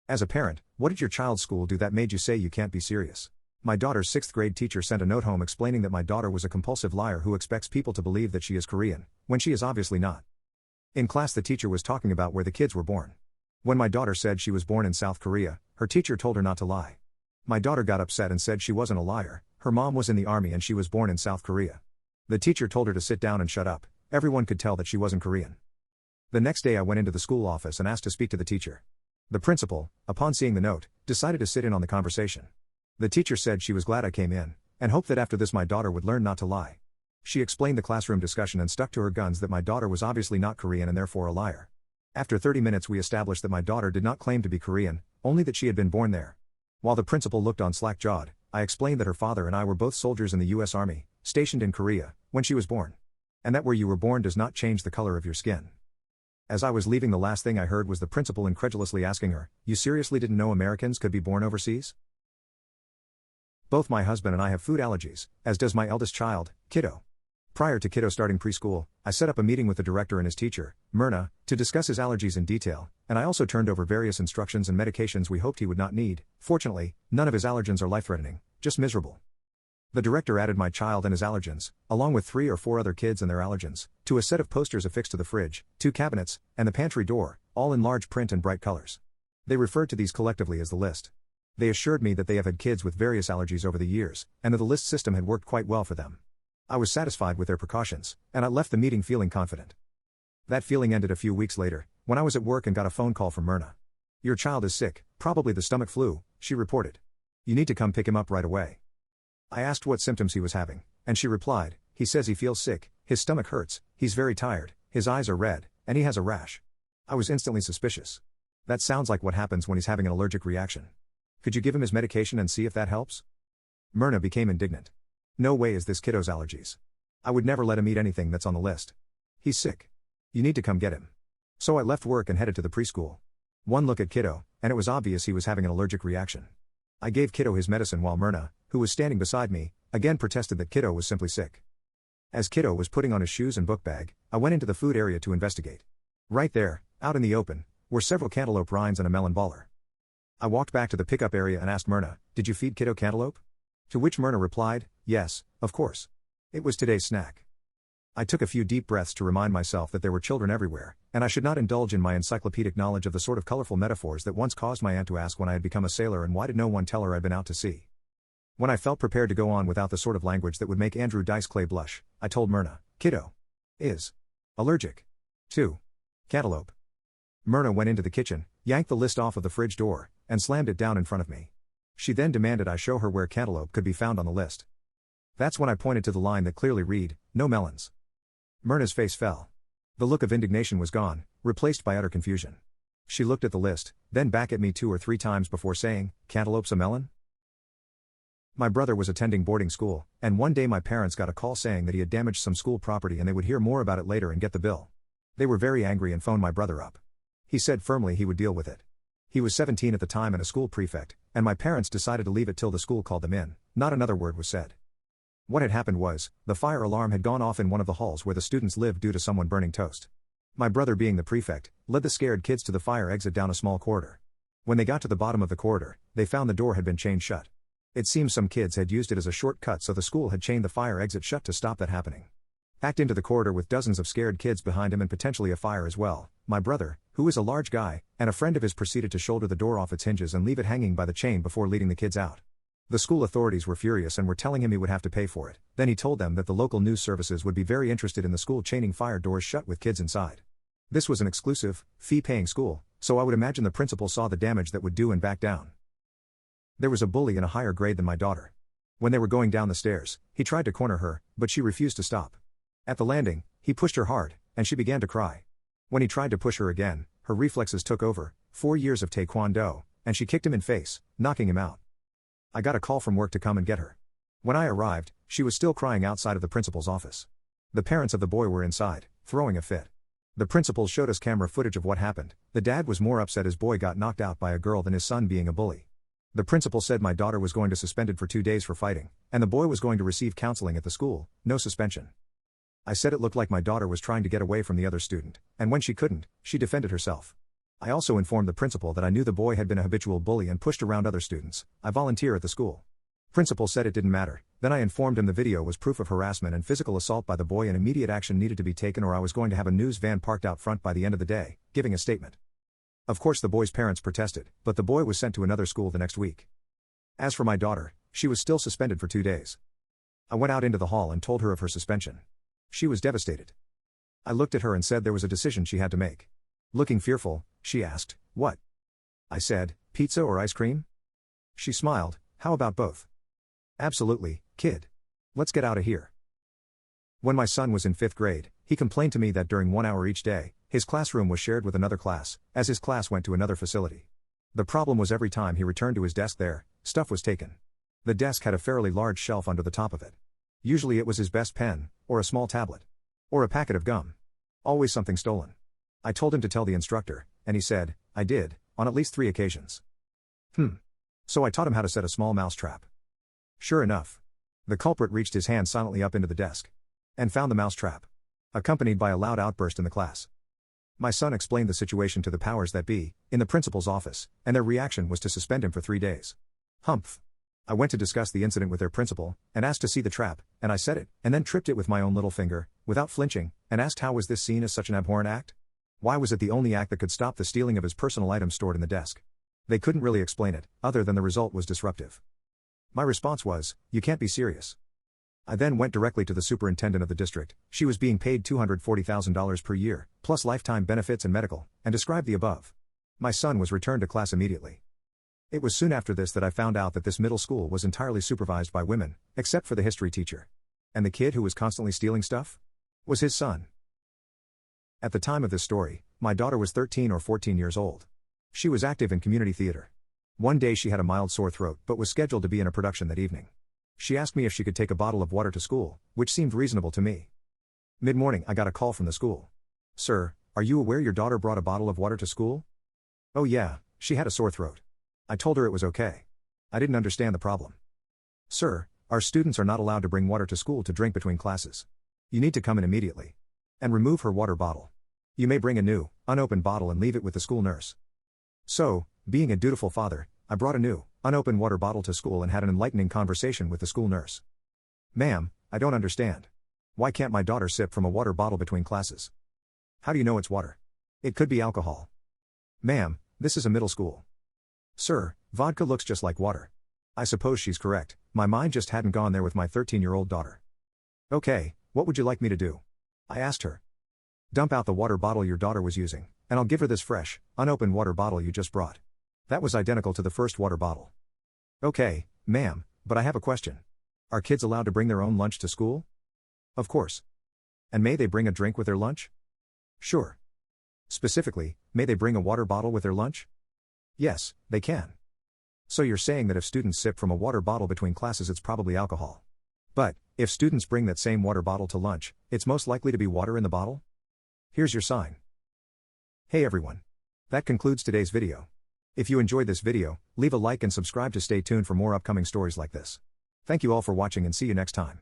As a parent, what did your child's school do that made you say you can't be serious? My daughter's 6th grade teacher sent a note home explaining that my daughter was a compulsive liar who expects people to believe that she is Korean, when she is obviously not. In class, the teacher was talking about where the kids were born. When my daughter said she was born in South Korea, her teacher told her not to lie. My daughter got upset and said she wasn't a liar, her mom was in the army and she was born in South Korea. The teacher told her to sit down and shut up. Everyone could tell that she wasn't Korean. The next day I went into the school office and asked to speak to the teacher. The principal, upon seeing the note, decided to sit in on the conversation. The teacher said she was glad I came in, and hoped that after this my daughter would learn not to lie. She explained the classroom discussion and stuck to her guns that my daughter was obviously not Korean and therefore a liar. After 30 minutes we established that my daughter did not claim to be Korean, only that she had been born there. While the principal looked on slack-jawed, I explained that her father and I were both soldiers in the U.S. Army, stationed in Korea, when she was born. And that where you were born does not change the color of your skin. As I was leaving, the last thing I heard was the principal incredulously asking her, "You seriously didn't know Americans could be born overseas?" Both my husband and I have food allergies, as does my eldest child, Kiddo. Prior to Kiddo starting preschool, I set up a meeting with the director and his teacher, Myrna, to discuss his allergies in detail, and I also turned over various instructions and medications we hoped he would not need. Fortunately, none of his allergens are life-threatening, just miserable. The director added my child and his allergens, along with 3 or 4 other kids and their allergens, to a set of posters affixed to the fridge, 2 cabinets, and the pantry door, all in large print and bright colors. They referred to these collectively as the list. They assured me that they have had kids with various allergies over the years, and that the list system had worked quite well for them. I was satisfied with their precautions, and I left the meeting feeling confident. That feeling ended a few weeks later, when I was at work and got a phone call from Myrna. "Your child is sick, probably the stomach flu," she reported. "You need to come pick him up right away." I asked what symptoms he was having, and she replied, "He says he feels sick, his stomach hurts, he's very tired, his eyes are red, and he has a rash." I was instantly suspicious. That sounds like what happens when he's having an allergic reaction. Could you give him his medication and see if that helps? Myrna became indignant. "No way is this kiddo's allergies. I would never let him eat anything that's on the list. He's sick. You need to come get him." So I left work and headed to the preschool. One look at Kiddo, and it was obvious he was having an allergic reaction. I gave Kiddo his medicine while Myrna, who was standing beside me, again protested that Kiddo was simply sick. As Kiddo was putting on his shoes and book bag, I went into the food area to investigate. Right there, out in the open, were several cantaloupe rinds and a melon baller. I walked back to the pickup area and asked Myrna, "Did you feed Kiddo cantaloupe?" To which Myrna replied, "Yes, of course. It was today's snack." I took a few deep breaths to remind myself that there were children everywhere, and I should not indulge in my encyclopedic knowledge of the sort of colorful metaphors that once caused my aunt to ask when I had become a sailor and why did no one tell her I'd been out to sea. When I felt prepared to go on without the sort of language that would make Andrew Dice Clay blush, I told Myrna, "Kiddo is allergic to cantaloupe." Myrna went into the kitchen, yanked the list off of the fridge door, and slammed it down in front of me. She then demanded I show her where cantaloupe could be found on the list. That's when I pointed to the line that clearly read, "No melons." Myrna's face fell. The look of indignation was gone, replaced by utter confusion. She looked at the list, then back at me 2 or 3 times before saying, "Cantaloupe's a melon?" My brother was attending boarding school, and one day my parents got a call saying that he had damaged some school property and they would hear more about it later and get the bill. They were very angry and phoned my brother up. He said firmly he would deal with it. He was 17 at the time and a school prefect, and my parents decided to leave it till the school called them in. Not another word was said. What had happened was, the fire alarm had gone off in one of the halls where the students lived due to someone burning toast. My brother, being the prefect, led the scared kids to the fire exit down a small corridor. When they got to the bottom of the corridor, they found the door had been chained shut. It seems some kids had used it as a shortcut, so the school had chained the fire exit shut to stop that happening. Packed into the corridor with dozens of scared kids behind him and potentially a fire as well, my brother, who is a large guy, and a friend of his proceeded to shoulder the door off its hinges and leave it hanging by the chain before leading the kids out. The school authorities were furious and were telling him he would have to pay for it. Then he told them that the local news services would be very interested in the school chaining fire doors shut with kids inside. This was an exclusive, fee-paying school, so I would imagine the principal saw the damage that would do and backed down. There was a bully in a higher grade than my daughter. When they were going down the stairs, he tried to corner her, but she refused to stop. At the landing, he pushed her hard, and she began to cry. When he tried to push her again, her reflexes took over, 4 years of taekwondo, and she kicked him in face, knocking him out. I got a call from work to come and get her. When I arrived, she was still crying outside of the principal's office. The parents of the boy were inside, throwing a fit. The principal showed us camera footage of what happened. The dad was more upset his boy got knocked out by a girl than his son being a bully. The principal said my daughter was going to suspended for 2 days for fighting, and the boy was going to receive counseling at the school, no suspension. I said it looked like my daughter was trying to get away from the other student, and when she couldn't, she defended herself. I also informed the principal that I knew the boy had been a habitual bully and pushed around other students. I volunteer at the school. Principal said it didn't matter. Then I informed him the video was proof of harassment and physical assault by the boy and immediate action needed to be taken or I was going to have a news van parked out front by the end of the day, giving a statement. Of course the boy's parents protested, but the boy was sent to another school the next week. As for my daughter, she was still suspended for 2 days. I went out into the hall and told her of her suspension. She was devastated. I looked at her and said there was a decision she had to make. Looking fearful, she asked, "What?" I said, "Pizza or ice cream?" She smiled, "How about both?" "Absolutely, kid. Let's get out of here." When my son was in 5th grade, he complained to me that during 1 hour each day, his classroom was shared with another class, as his class went to another facility. The problem was every time he returned to his desk there, stuff was taken. The desk had a fairly large shelf under the top of it. Usually it was his best pen, or a small tablet. Or a packet of gum. Always something stolen. I told him to tell the instructor, and he said, I did, on at least 3 occasions. So I taught him how to set a small mouse trap. Sure enough. The culprit reached his hand silently up into the desk. And found the mouse trap. Accompanied by a loud outburst in the class. My son explained the situation to the powers that be, in the principal's office, and their reaction was to suspend him for 3 days. Humph. I went to discuss the incident with their principal, and asked to see the trap, and I set it, and then tripped it with my own little finger, without flinching, and asked how was this seen as such an abhorrent act? Why was it the only act that could stop the stealing of his personal items stored in the desk? They couldn't really explain it, other than the result was disruptive. My response was, you can't be serious. I then went directly to the superintendent of the district. She was being paid $240,000 per year, plus lifetime benefits and medical, and described the above. My son was returned to class immediately. It was soon after this that I found out that this middle school was entirely supervised by women, except for the history teacher. And the kid who was constantly stealing stuff? Was his son. At the time of this story, my daughter was 13 or 14 years old. She was active in community theater. One day she had a mild sore throat but was scheduled to be in a production that evening. She asked me if she could take a bottle of water to school, which seemed reasonable to me. Mid-morning I got a call from the school. Sir, are you aware your daughter brought a bottle of water to school? Oh yeah, she had a sore throat. I told her it was okay. I didn't understand the problem. Sir, our students are not allowed to bring water to school to drink between classes. You need to come in immediately. And remove her water bottle. You may bring a new, unopened bottle and leave it with the school nurse. So, being a dutiful father, I brought a new, unopened water bottle to school and had an enlightening conversation with the school nurse. Ma'am, I don't understand. Why can't my daughter sip from a water bottle between classes? How do you know it's water? It could be alcohol. Ma'am, this is a middle school. Sir, vodka looks just like water. I suppose she's correct, my mind just hadn't gone there with my 13-year-old daughter. Okay, what would you like me to do? I asked her. Dump out the water bottle your daughter was using, and I'll give her this fresh, unopened water bottle you just brought. That was identical to the first water bottle. Okay, ma'am, but I have a question. Are kids allowed to bring their own lunch to school? Of course. And may they bring a drink with their lunch? Sure. Specifically, may they bring a water bottle with their lunch? Yes, they can. So you're saying that if students sip from a water bottle between classes it's probably alcohol. But, if students bring that same water bottle to lunch, it's most likely to be water in the bottle? Here's your sign. Hey everyone. That concludes today's video. If you enjoyed this video, leave a like and subscribe to stay tuned for more upcoming stories like this. Thank you all for watching and see you next time.